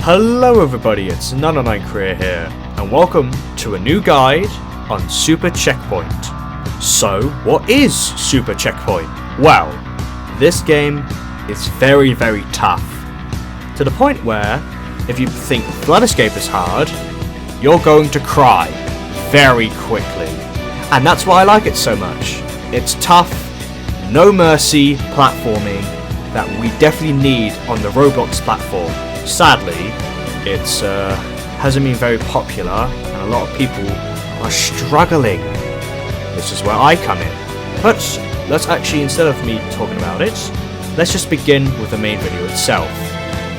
Hello everybody, it's 909 Career here, and welcome to a new guide on Super Checkpoint. So, what is Super Checkpoint? Well, this game is very tough, to the point where, if you think Flood Escape is hard, you're going to cry very quickly. And that's why I like it so much. It's tough, no mercy platforming that we definitely need on the Roblox platform. Sadly, it hasn't been very popular and a lot of people are struggling. This is where I come in. But let's actually, instead of me talking about it, let's just begin with the main video itself.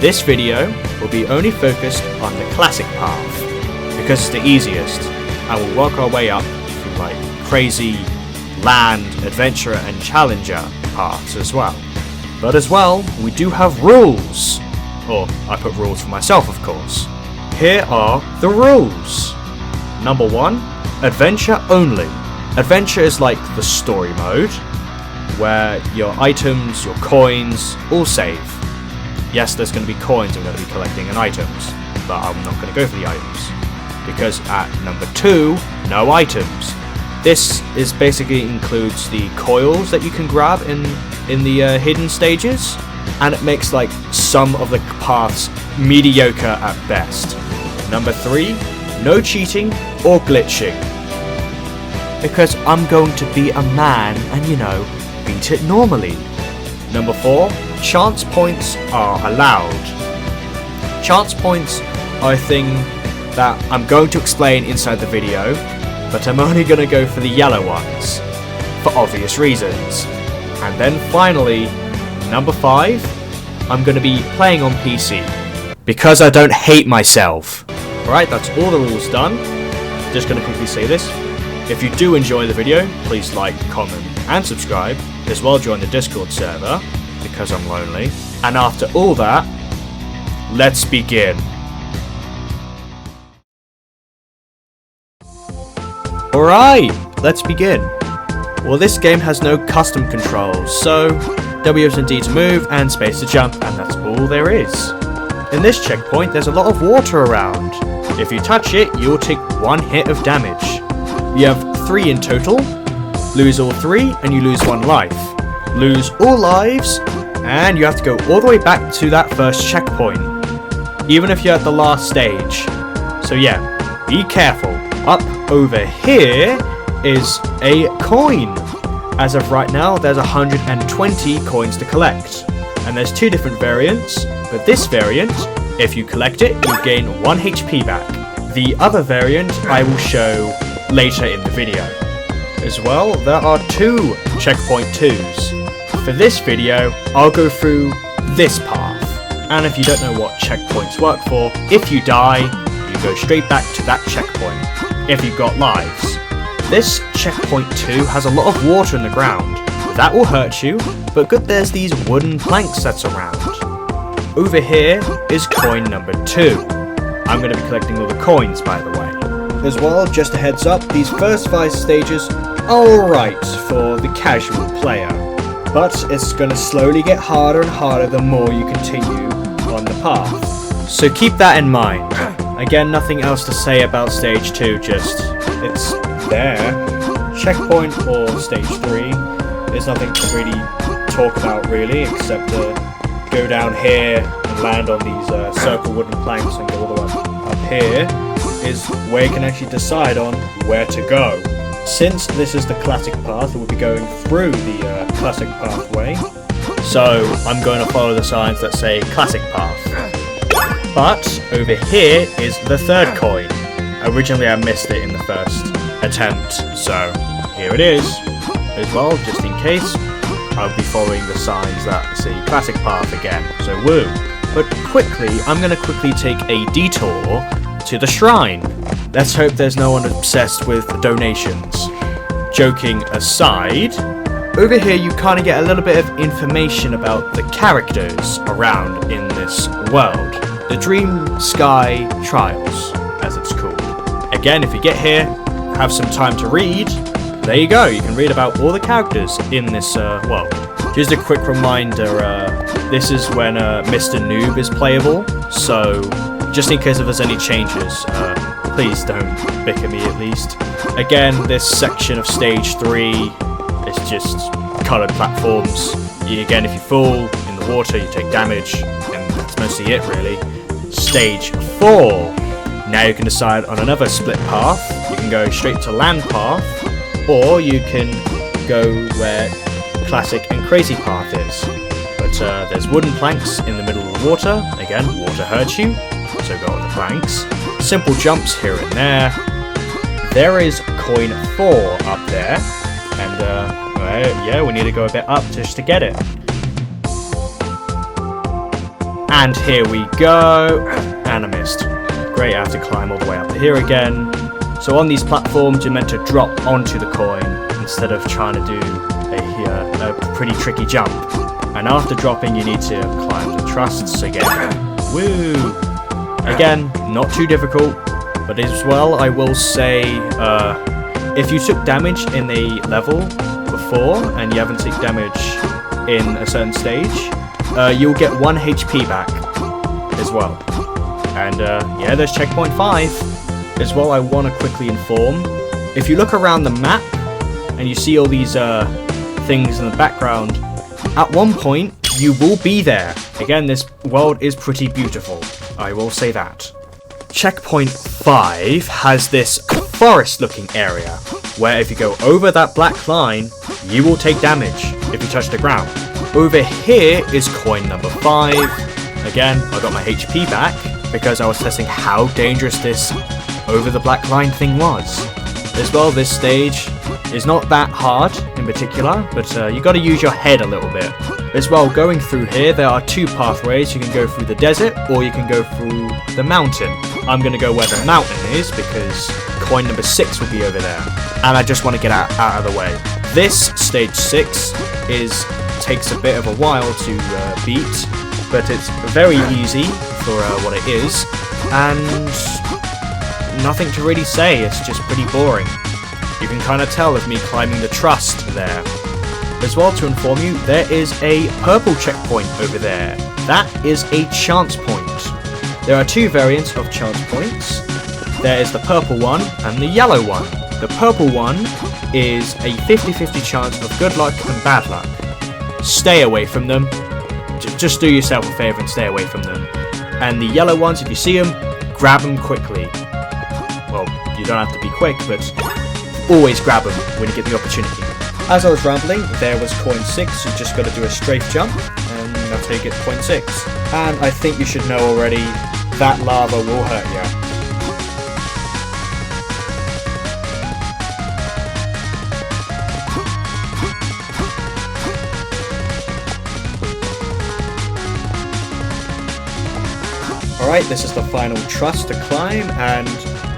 This video will be only focused on the classic path, because it's the easiest, and we'll work our way up through like crazy land, adventurer and challenger paths as well. But as well, we do have rules. Or, I put rules for myself, of course. Here are the rules. Number 1, adventure only. Adventure is like the story mode, where your items, your coins, all save. Yes, there's going to be coins I'm going to be collecting and items, but I'm not going to go for the items. Because at number 2, no items. This is basically includes the coils that you can grab in the hidden stages, and it makes like some of the paths mediocre at best. Number 3, no cheating or glitching, because I'm going to be a man and beat it normally. Number 4, chance points are allowed. Chance points are a thing that I'm going to explain inside the video, but I'm only going to go for the yellow ones for obvious reasons. And then finally, number 5, I'm going to be playing on PC, because I don't hate myself. Alright, that's all the rules done. Just going to quickly say this. If you do enjoy the video, please like, comment and subscribe. As well, join the Discord server, because I'm lonely. And after all that, let's begin. Alright, let's begin. Well, this game has no custom controls, so W is D to move and space to jump, and that's all there is. In this checkpoint, there's a lot of water around. If you touch it, you'll take 1 hit of damage. You have 3 in total. Lose all 3 and you lose 1 life. Lose all lives and you have to go all the way back to that first checkpoint, even if you're at the last stage. So yeah, be careful. Up over here is a coin. As of right now, there's 120 coins to collect. And there's 2 different variants, but this variant, if you collect it, you gain 1 HP back. The other variant I will show later in the video. As well, there are 2 checkpoint 2s. For this video, I'll go through this path. And if you don't know what checkpoints work for, if you die, you go straight back to that checkpoint, if you've got lives. This checkpoint 2 has a lot of water in the ground. That will hurt you, but good there's these wooden planks that's around. Over here is coin number 2. I'm going to be collecting all the coins, by the way. As well, just a heads up, these first 5 stages are alright for the casual player, but it's going to slowly get harder and harder the more you continue on the path. So keep that in mind. Again, nothing else to say about stage 2, just it's there. Checkpoint or stage 3, there's nothing to really talk about really, except to go down here and land on these circle wooden planks and go all the way up here is where you can actually decide on where to go. Since this is the classic path, we'll be going through the classic pathway, so I'm going to follow the signs that say classic path. But over here is the 3rd coin. Originally I missed it in the first attempt, so here it is. As well, just in case, I'll be following the signs that say classic path again, so woo. But quickly, I'm going to quickly take a detour to the shrine. Let's hope there's no one obsessed with donations. Joking aside, over here you kind of get a little bit of information about the characters around in this world. The Dream Sky Trials, as it's called. Again, if you get here, have some time to read, there you go, you can read about all the characters in this world. Just a quick reminder, this is when Mr. Noob is playable, so just in case if there's any changes. Please don't bicker me at least. Again, this section of stage 3 is just coloured platforms. Again, if you fall in the water, you take damage, and that's mostly it really. Stage 4. Now you can decide on another split path. You can go straight to land path, or you can go where classic and crazy path is. But there's wooden planks in the middle of the water. Again, water hurts you, so go on the planks. Simple jumps here and there. There is coin 4 up there, and yeah, we need to go a bit up just to get it. And here we go, and I missed. Great, I have to climb all the way up here again. So on these platforms, you're meant to drop onto the coin instead of trying to do a pretty tricky jump. And after dropping, you need to climb the trusts again. Woo! Again, not too difficult, but as well, I will say, if you took damage in a level before and you haven't taken damage in a certain stage, you'll get 1 HP back as well. And yeah, there's checkpoint 5. As well, I want to quickly inform, if you look around the map and you see all these things in the background, at one point you will be there. Again, this world is pretty beautiful, I will say that. Checkpoint 5 has this forest looking area where if you go over that black line, you will take damage if you touch the ground. Over here is coin number 5. Again, I got my HP back because I was testing how dangerous this over the black line thing was. As well, this stage is not that hard in particular, but you got to use your head a little bit. As well, going through here, there are 2 pathways. You can go through the desert, or you can go through the mountain. I'm going to go where the mountain is, because coin number 6 will be over there. And I just want to get out of the way. This, stage 6, takes a bit of a while to beat, but it's very easy for what it is, and nothing to really say, it's just pretty boring. You can kind of tell with me climbing the trust there. As well, to inform you, there is a purple checkpoint over there. That is a chance point. There are 2 variants of chance points. There is the purple one and the yellow one. The purple one is a 50-50 chance of good luck and bad luck. Stay away from them. Just do yourself a favour and stay away from them. And the yellow ones, if you see them, grab them quickly. Well, you don't have to be quick, but always grab them when you get the opportunity. As I was rambling, there was coin 6, you just got to do a strafe jump, and that's how you get coin 6. And I think you should know already, that lava will hurt you. Alright, this is the final trust to climb, and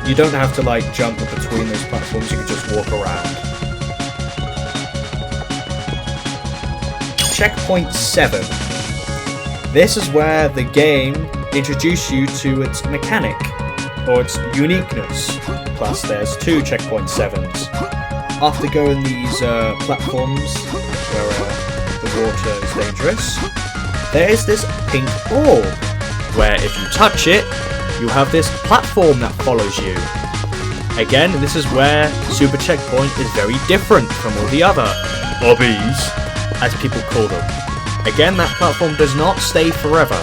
you don't have to like jump between those platforms, you can just walk around. Checkpoint 7. This is where the game introduces you to its mechanic, or its uniqueness. Plus there's 2 checkpoint 7s. After going these platforms where the water is dangerous, there is this pink orb, where if you touch it, you have this platform that follows you. Again, this is where Super Checkpoint is very different from all the other obbies, as people call them. Again, that platform does not stay forever,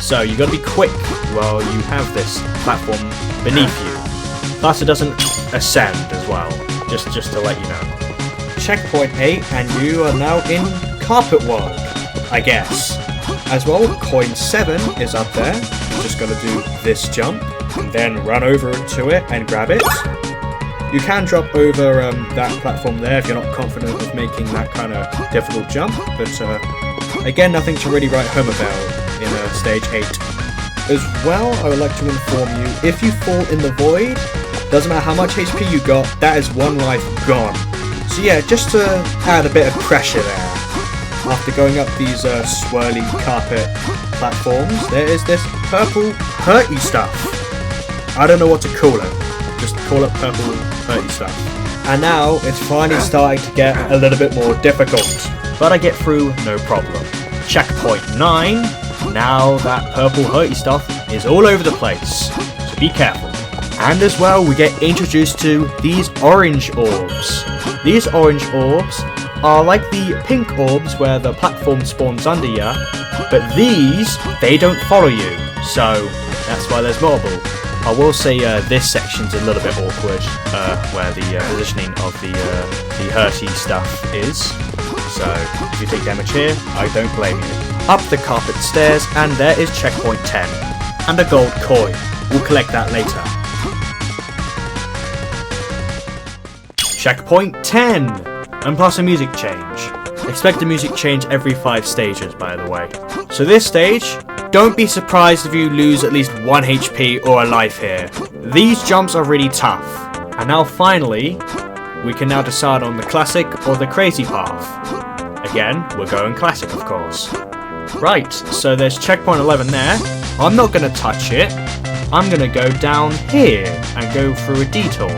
so you gotta be quick while you have this platform beneath you. Plus it doesn't ascend as well, just to let you know. Checkpoint 8, and you are now in Carpet World, I guess. As well, coin 7 is up there. You just gotta do this jump, and then run over to it and grab it. You can drop over that platform there if you're not confident of making that kind of difficult jump, but again, nothing to really write home about in stage 8. As well, I would like to inform you, if you fall in the void, doesn't matter how much HP you got, that is 1 life gone. So yeah, just to add a bit of pressure there. After going up these swirly carpet platforms, there is this purple hurty stuff. I don't know what to call it. Just call it purple hurty stuff. And now it's finally starting to get a little bit more difficult, but I get through no problem. Checkpoint 9. Now that purple hurty stuff is all over the place, so be careful. And as well, we get introduced to these orange orbs. These orange orbs are like the pink orbs where the platform spawns under you, but these, they don't follow you, so that's why there's multiple. I will say this section's a little bit awkward, where the positioning of the hurty stuff is. So if you take damage here, I don't blame you. Up the carpet stairs, and there is checkpoint 10. And a gold coin. We'll collect that later. Checkpoint 10! And plus a music change. Expect a music change every 5 stages, by the way. So this stage, don't be surprised if you lose at least 1 HP or a life here. These jumps are really tough. And now finally, we can now decide on the classic or the crazy path. Again, we're going classic, of course. Right, so there's checkpoint 11 there. I'm not going to touch it. I'm going to go down here and go through a detour.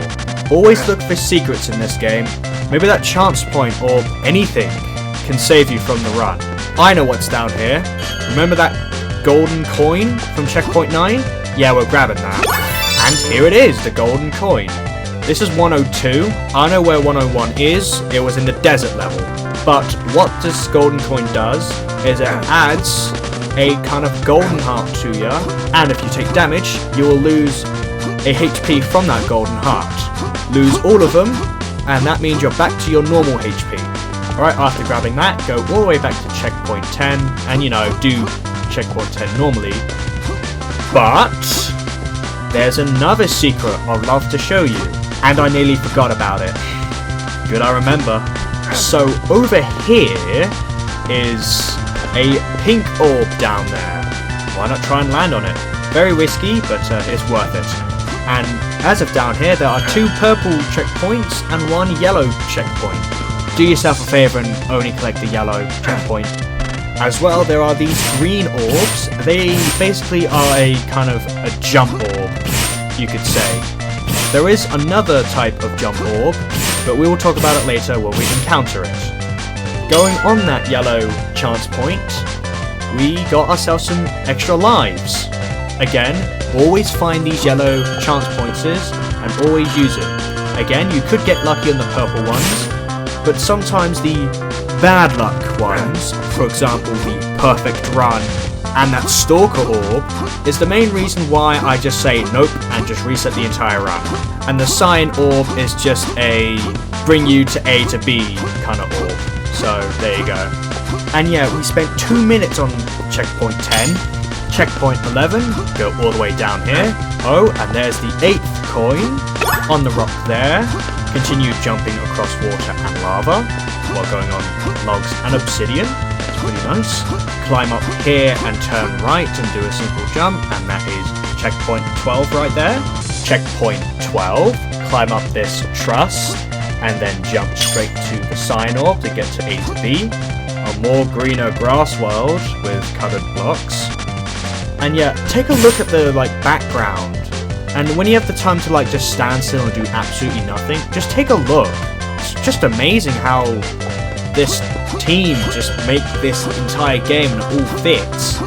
Always look for secrets in this game. Maybe that chance point or anything can save you from the run. I know what's down here. Remember that golden coin from checkpoint 9? Yeah, we're grabbing that. And here it is, the golden coin. This is 102. I know where 101 is. It was in the desert level. But what this golden coin does is it adds a kind of golden heart to you, and if you take damage, you will lose a HP from that golden heart. Lose all of them, and that means you're back to your normal HP. Alright, after grabbing that, go all the way back to checkpoint 10, and do checkpoint 10 normally. But there's another secret I'd love to show you, and I nearly forgot about it. Good, I remember. So over here is a pink orb down there. Why not try and land on it? Very risky, but it's worth it. And as of down here, there are 2 purple checkpoints and 1 yellow checkpoint. Do yourself a favour and only collect the yellow checkpoint. As well, there are these green orbs. They basically are a kind of a jump orb, you could say. There is another type of jump orb, but we will talk about it later when we encounter it. Going on that yellow chance point, we got ourselves some extra lives. Again, always find these yellow chance points and always use it. Again, you could get lucky on the purple ones, but sometimes the bad luck ones, for example the perfect run and that stalker orb, is the main reason why I just say nope and just reset the entire run. And the sign orb is just a bring you to A to B kind of orb. So there you go. And yeah, we spent 2 minutes on checkpoint 10. Checkpoint 11, go all the way down here. Oh, and there's the 8th coin on the rock there. Continue jumping across water and lava while going on logs and obsidian. That's pretty nice. Climb up here and turn right and do a simple jump, and that is checkpoint 12 right there. Checkpoint 12, climb up this truss and then jump straight to the sign orb to get to A to B. A more greener grass world with coloured blocks. And yeah, take a look at the background. And when you have the time to just stand still and do absolutely nothing, just take a look. It's just amazing how this team just make this entire game and it all fits.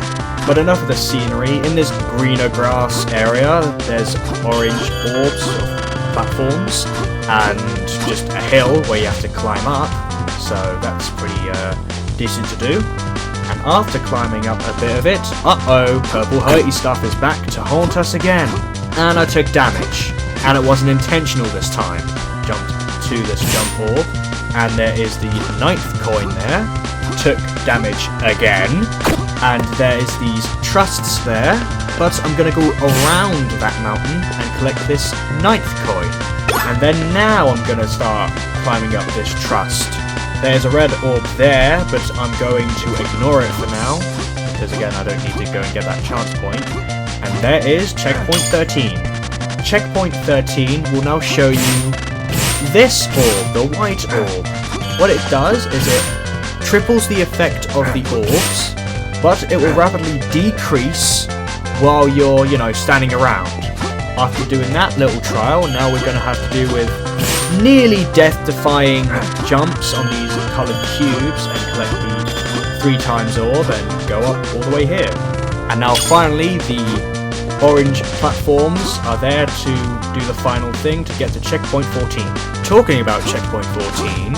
But enough of the scenery. In this greener grass area, there's orange orbs of platforms and just a hill where you have to climb up. So that's pretty decent to do. And after climbing up a bit of it, purple hurty stuff is back to haunt us again. And I took damage, and it wasn't intentional this time. Jumped to this jump orb, and there is the 9th coin there. Took damage again, and there is these trusts there, but I'm going to go around that mountain and collect this 9th coin. And then now I'm going to start climbing up this trust. There's a red orb there, but I'm going to ignore it for now, because again I don't need to go and get that chance point. And there is checkpoint 13. Checkpoint 13 will now show you this orb, the white orb. What it does is it triples the effect of the orbs, but it will rapidly decrease while you're, standing around. After doing that little trial, now we're going to have to deal with nearly death-defying jumps on these coloured cubes and collect the 3 times orb and go up all the way here. And now finally the orange platforms are there to do the final thing to get to checkpoint 14. Talking about checkpoint 14,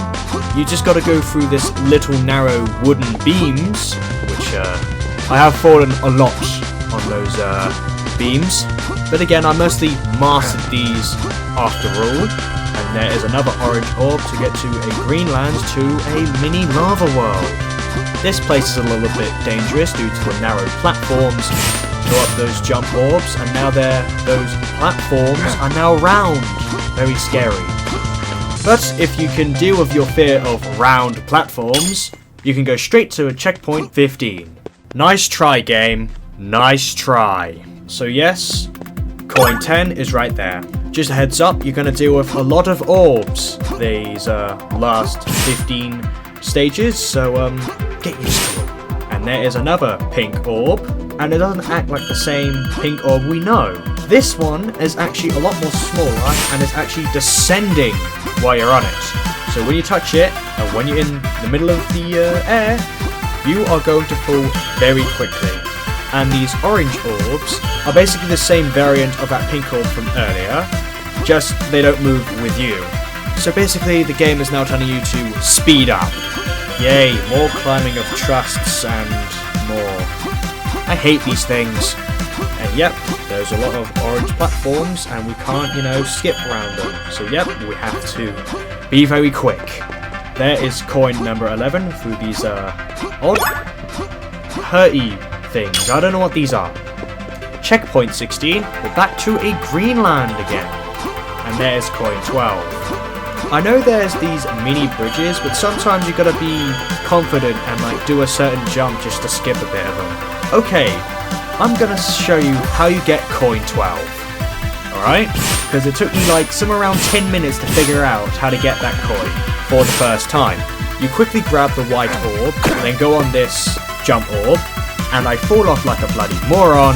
you just got to go through this little narrow wooden beams, which I have fallen a lot on those beams. But again, I mostly mastered these after all. And there is another orange orb to get to a green land to a mini lava world. This place is a little bit dangerous due to the narrow platforms. Go up those jump orbs, and now those platforms are now round. Very scary. But if you can deal with your fear of round platforms, you can go straight to a checkpoint 15. Nice try, game. Nice try. So yes, coin 10 is right there. Just a heads up, you're going to deal with a lot of orbs these last 15 stages, so get used to it. And there is another pink orb, and it doesn't act like the same pink orb we know. This one is actually a lot more smaller, and it's actually descending while you're on it. So when you touch it, and when you're in the middle of the air, you are going to fall very quickly. And these orange orbs are basically the same variant of that pink orb from earlier, just they don't move with you. So basically the game is now telling you to speed up. Yay, more climbing of trusts and more. I hate these things. And yep, there's a lot of orange platforms and we can't, skip around them. So yep, we have to be very quick. There is coin number 11 through these odd hurty things. I don't know what these are. Checkpoint 16, we're back to a green land again. And there's coin 12. I know there's these mini bridges, but sometimes you gotta be confident and do a certain jump just to skip a bit of them. Okay, I'm gonna show you how you get coin 12. Alright? Because it took me somewhere around 10 minutes to figure out how to get that coin for the first time. You quickly grab the white orb, then go on this jump orb, and I fall off like a bloody moron,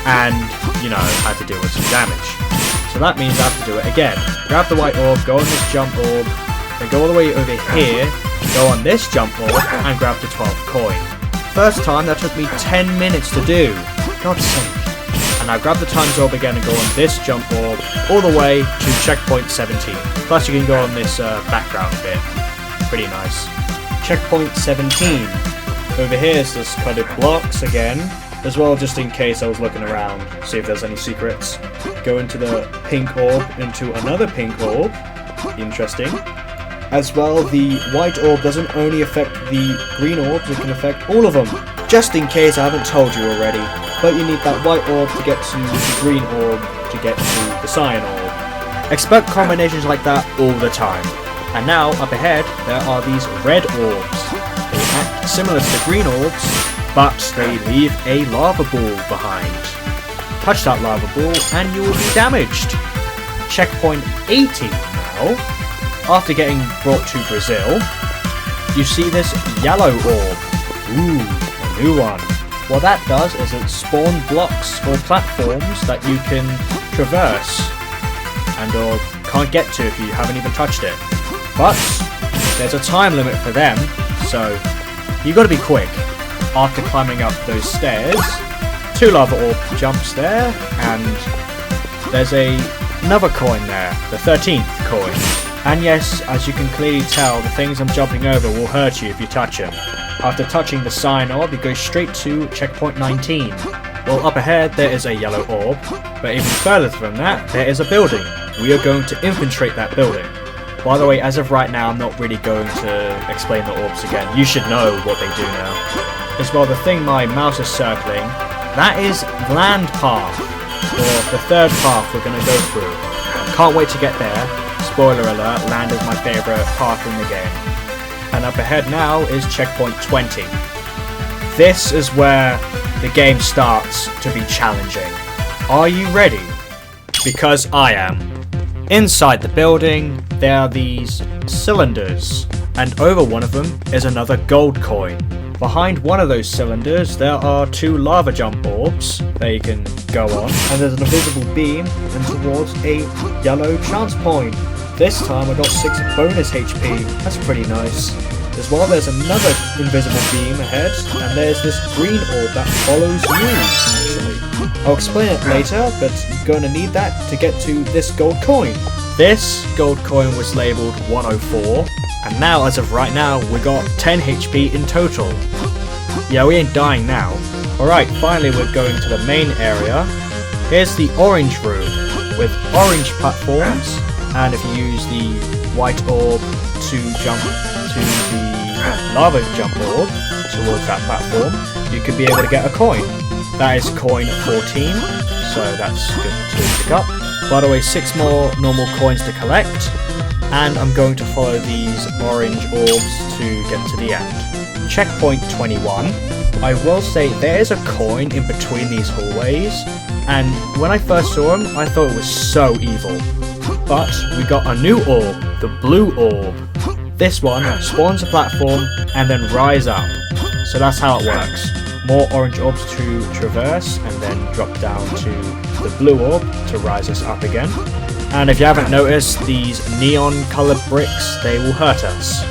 and, had to deal with some damage. So that means I have to do it again. Grab the white orb, go on this jump orb, then go all the way over here, go on this jump orb, and grab the 12th coin. First time, that took me 10 minutes to do. God's sake. And I grab the times orb again and go on this jump orb, all the way to checkpoint 17. Plus you can go on this background bit. Pretty nice. Checkpoint 17. Over here is this colored blocks again, as well just in case I was looking around, see if there's any secrets. Go into the pink orb, into another pink orb. Interesting. As well, the white orb doesn't only affect the green orbs, it can affect all of them. Just in case I haven't told you already, but you need that white orb to get to the green orb to get to the cyan orb. Expect combinations like that all the time. And now, up ahead, there are these red orbs. They act similar to the green orbs, but they leave a lava ball behind. Touch that lava ball and you will be damaged. Checkpoint 80 now. After getting brought to Brazil, you see this yellow orb. Ooh, a new one. What that does is it spawns blocks or platforms that you can traverse and or can't get to if you haven't even touched it. But there's a time limit for them, so you got to be quick. After climbing up those stairs, 2 lava orb jumps there, and there's another coin there, the 13th coin. And yes, as you can clearly tell, the things I'm jumping over will hurt you if you touch them. After touching the cyan orb, you go straight to checkpoint 19. Well, up ahead there is a yellow orb, but even further from that, there is a building. We are going to infiltrate that building. By the way, as of right now, I'm not really going to explain the orbs again. You should know what they do now. As well, the thing my mouse is circling, that is land path, or the third path we're going to go through. Can't wait to get there. Spoiler alert, land is my favourite path in the game. And up ahead now is checkpoint 20. This is where the game starts to be challenging. Are you ready? Because I am. Inside the building, there are these cylinders, and over one of them is another gold coin. Behind one of those cylinders, there are 2 lava jump orbs that you can go on, and there's an invisible beam and towards a yellow chance point. This time I got 6 bonus HP, that's pretty nice. As well, there's another invisible beam ahead, and there's this green orb that follows you, actually. I'll explain it later, but you're going to need that to get to this gold coin. This gold coin was labelled 104, and now, as of right now, we got 10 HP in total. Yeah, we ain't dying now. Alright, finally we're going to the main area. Here's the orange room, with orange platforms, and if you use the white orb to jump to the lava jump orb towards that platform, you could be able to get a coin. That is coin 14, so that's good to pick up. By the way, 6 more normal coins to collect, and I'm going to follow these orange orbs to get to the end. Checkpoint 21. I will say there is a coin in between these hallways, and when I first saw him, I thought it was so evil. But we got a new orb, the blue orb. This one spawns a platform and then rise up. So that's how it works. More orange orbs to traverse and then drop down to the blue orb to rise us up again. And if you haven't noticed, these neon coloured bricks, they will hurt us.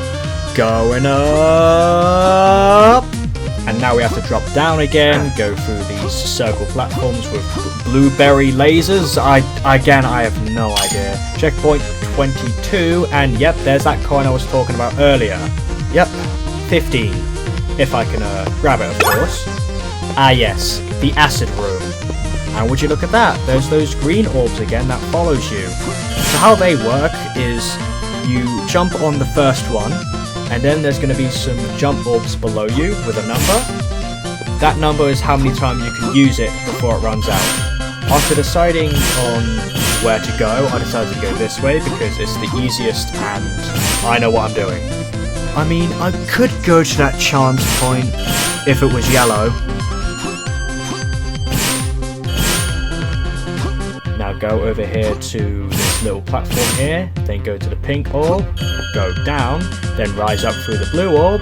Going up! And now we have to drop down again, go through these circle platforms with blueberry lasers. I have no idea. Checkpoint 22, and yep, there's that coin I was talking about earlier. Yep, 15. If I can grab it, of course. Ah yes, the acid room. And would you look at that, there's those green orbs again that follows you. So how they work is you jump on the first one, and then there's going to be some jump orbs below you with a number. That number is how many times you can use it before it runs out. After deciding on where to go, I decided to go this way because it's the easiest and I know what I'm doing. I mean, I could go to that chance point if it was yellow. Now go over here to this little platform here, then go to the pink orb, go down, then rise up through the blue orb,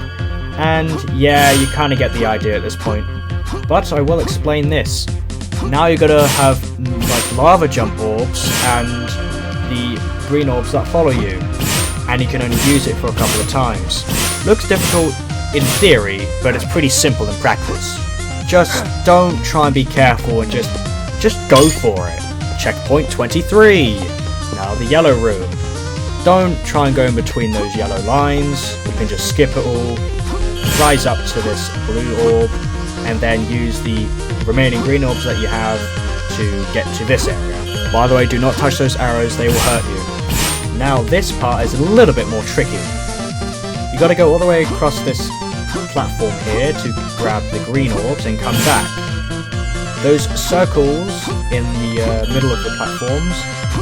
and yeah, you kind of get the idea at this point. But I will explain this. Now you're gonna have like lava jump orbs and the green orbs that follow you, and you can only use it for a couple of times. Looks difficult in theory, but it's pretty simple in practice. Just don't try and be careful and just go for it. Checkpoint 23. Now the yellow room. Don't try and go in between those yellow lines. You can just skip it all, rise up to this blue orb, and then use the remaining green orbs that you have to get to this area. By the way, do not touch those arrows, they will hurt you. Now this part is a little bit more tricky. You gotta go all the way across this platform here to grab the green orbs and come back. Those circles in the middle of the platforms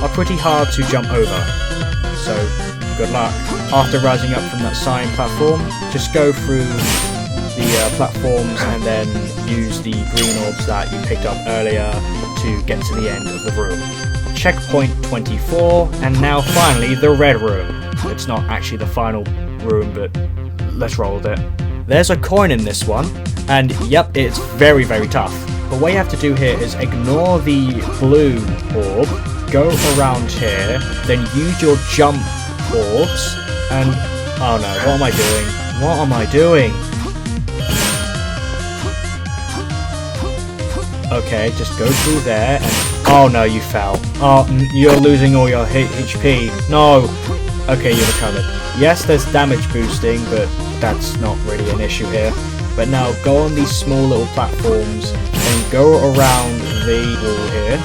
are pretty hard to jump over, so good luck. After rising up from that sign platform, just go through the platforms and then use the green orbs that you picked up earlier to get to the end of the room. Checkpoint 24, and now finally the red room. It's not actually the final room, but let's roll with it. There's a coin in this one, and yep, it's very, very tough. But what you have to do here is ignore the blue orb, go around here, then use your jump orbs, and oh no, what am I doing? What am I doing? Okay, just go through there, and oh no, you fell. Oh, you're losing all your HP. No! Okay, you recovered. Yes, there's damage boosting, but that's not really an issue here. But now go on these small little platforms and go around the wall here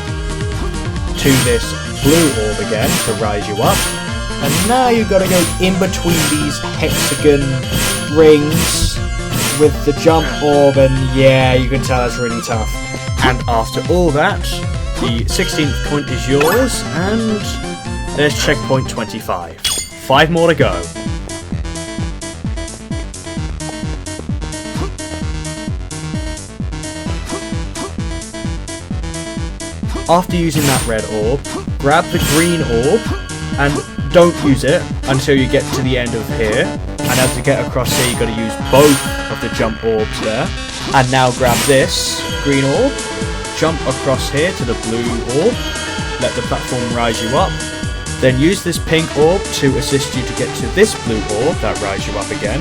to this blue orb again to rise you up. And now you've got to go in between these hexagon rings with the jump orb, and yeah, you can tell it's really tough. And after all that, the 16th point is yours, and there's checkpoint 25. 5 more to go. After using that red orb, grab the green orb and don't use it until you get to the end of here. And as you get across here, you've got to use both of the jump orbs there. And now grab this green orb, jump across here to the blue orb, let the platform rise you up. Then use this pink orb to assist you to get to this blue orb that rise you up again.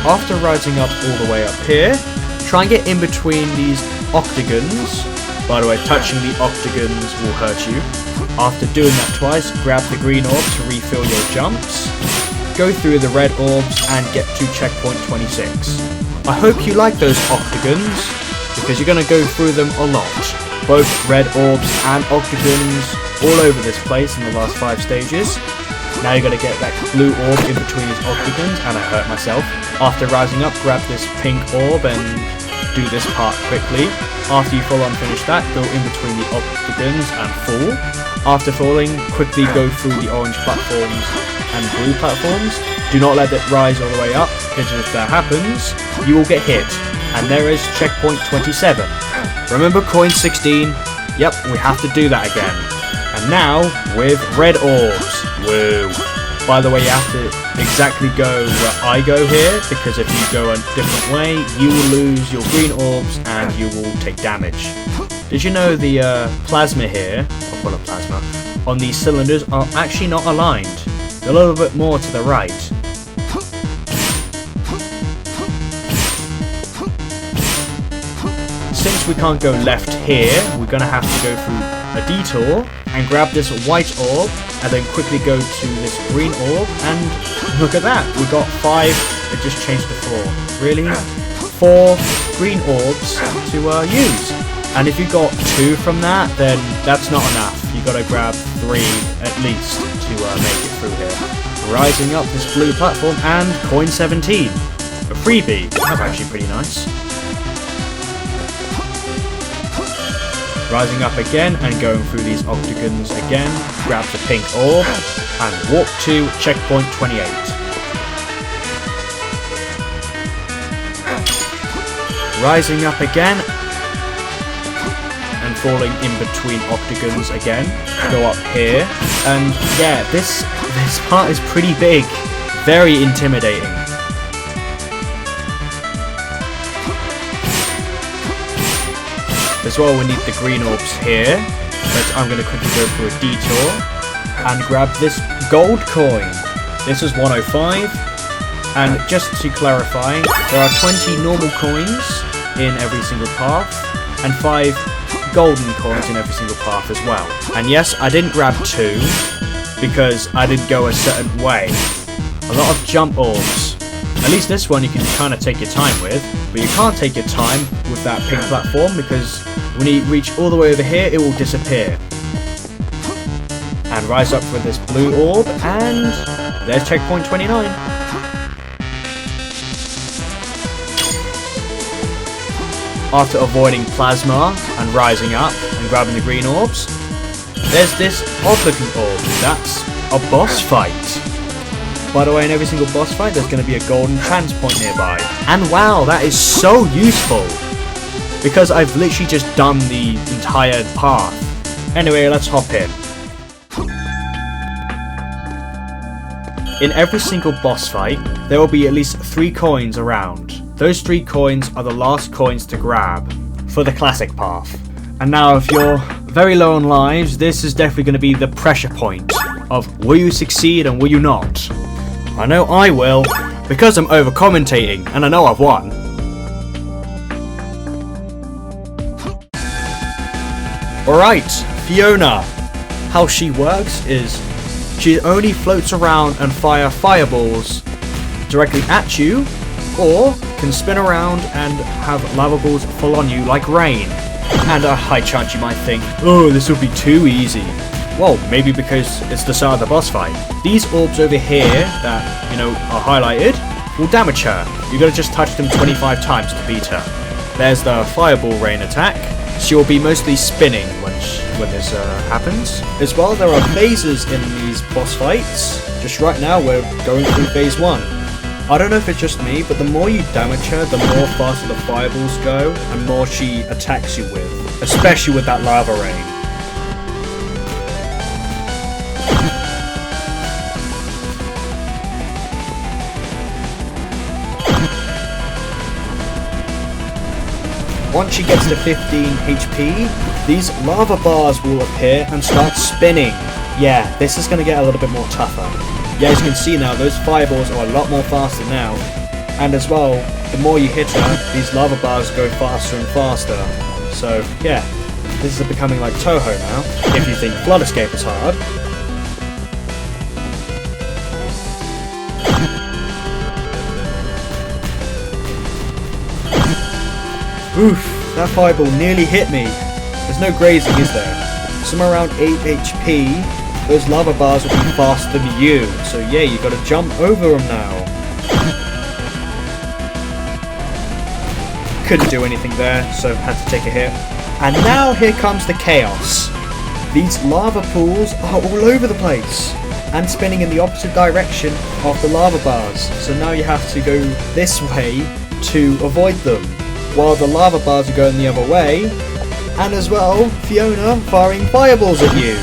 After rising up all the way up here, try and get in between these octagons By the way, touching the octagons will hurt you. After doing that twice, grab the green orb to refill your jumps. Go through the red orbs and get to checkpoint 26. I hope you like those octagons, because you're going to go through them a lot. Both red orbs and octagons all over this place in the last 5 stages. Now you're going to get that blue orb in between these octagons, and I hurt myself. After rising up, grab this pink orb and do this part quickly. After you full on finish that, go in between the octagons and fall. After falling, quickly go through the orange platforms and blue platforms. Do not let it rise all the way up, because if that happens, you will get hit. And there is checkpoint 27. Remember coin 16? Yep, we have to do that again. And now, with red orbs. Woo. By the way, you have to exactly go where I go here, because if you go a different way, you will lose your green orbs and you will take damage. Did you know the plasma here, I'll call it plasma, on these cylinders are actually not aligned? They're a little bit more to the right. Since we can't go left here, we're going to have to go through a detour and grab this white orb and then quickly go to this green orb, and look at that, we got 5, it just changed to 4. Really? 4 green orbs to use. And if you got 2 from that, then that's not enough. You got to grab 3 at least to make it through here. Rising up this blue platform and coin 17. A freebie. That's actually pretty nice. Rising up again and going through these octagons again. Grab the pink orb and walk to checkpoint 28. Rising up again and falling in between octagons again. Go up here, and yeah, this part is pretty big, very intimidating. As well, we need the green orbs here, but I'm going to quickly go through a detour and grab this gold coin. This is 105, and just to clarify, there are 20 normal coins in every single path and 5 golden coins in every single path as well. And yes, I didn't grab 2 because I didn't go a certain way. A lot of jump orbs. At least this one you can kind of take your time with, but you can't take your time with that pink platform, because when you reach all the way over here, it will disappear. And rise up with this blue orb, and there's checkpoint 29. After avoiding plasma and rising up and grabbing the green orbs, there's this odd-looking orb. That's a boss fight. By the way, in every single boss fight, there's going to be a golden trans point nearby. And wow, that is so useful, because I've literally just done the entire path. Anyway, let's hop in. In every single boss fight, there will be at least 3 coins around. Those 3 coins are the last coins to grab for the classic path. And now, if you're very low on lives, this is definitely going to be the pressure point of will you succeed and will you not? I know I will, because I'm over-commentating, and I know I've won. Alright, Fiona. How she works is she only floats around and fire fireballs directly at you, or can spin around and have lava balls fall on you like rain. And a high chance you might think, oh, this will be too easy. Well, maybe because it's the start of the boss fight. These orbs over here that, you know, are highlighted will damage her. You gotta just touch them 25 times to beat her. There's the fireball rain attack. She'll be mostly spinning when this happens. As well, there are phases in these boss fights. Just right now, we're going through phase 1. I don't know if it's just me, but the more you damage her, the more faster the fireballs go, and more she attacks you with. Especially with that lava rain. Once she gets to 15 HP, these lava bars will appear and start spinning. Yeah, this is going to get a little bit more tougher. Yeah, as you can see now, those fireballs are a lot more faster now. And as well, the more you hit her, these lava bars go faster and faster. So, yeah, This is becoming like Toho now, if you think Flood Escape is hard. Oof, that fireball nearly hit me. There's no grazing, is there? Somewhere around 8 HP, those lava bars will be faster than you, so yeah, you gotta jump over them now. Couldn't do anything there, so had to take a hit. And now here comes the chaos. These lava pools are all over the place, and spinning in the opposite direction of the lava bars, so now you have to go this way to avoid them, while the lava bars are going the other way, and as well, Fiona firing fireballs at you.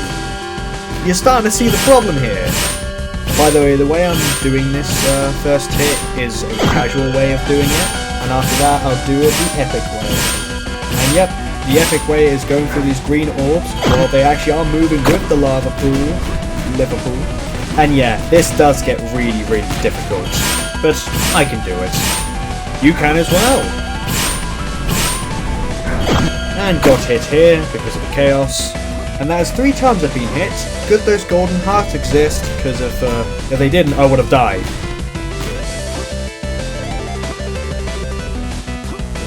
You're starting to see the problem here. By the way I'm doing this first hit is a casual way of doing it, and after that I'll do it the epic way. And yep, the epic way is going through these green orbs, while they actually are moving with the lava pool, Liverpool. And yeah, this does get really, really difficult, but I can do it. You can as well. And got hit here because of the chaos. And that is 3 times I've been hit. Good those golden hearts exist, because if they didn't, I would have died.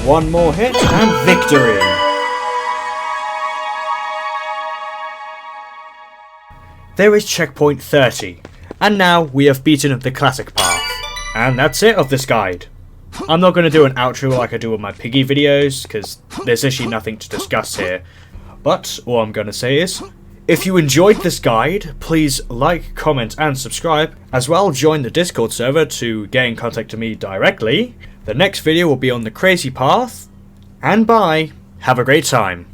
One more hit and victory! There is checkpoint 30. And now we have beaten the classic path. And that's it of this guide. I'm not going to do an outro like I do with my piggy videos, because there's actually nothing to discuss here. But all I'm going to say is, if you enjoyed this guide, please like, comment and subscribe. As well, join the Discord server to get in contact with me directly. The next video will be on the crazy path. And bye. Have a great time.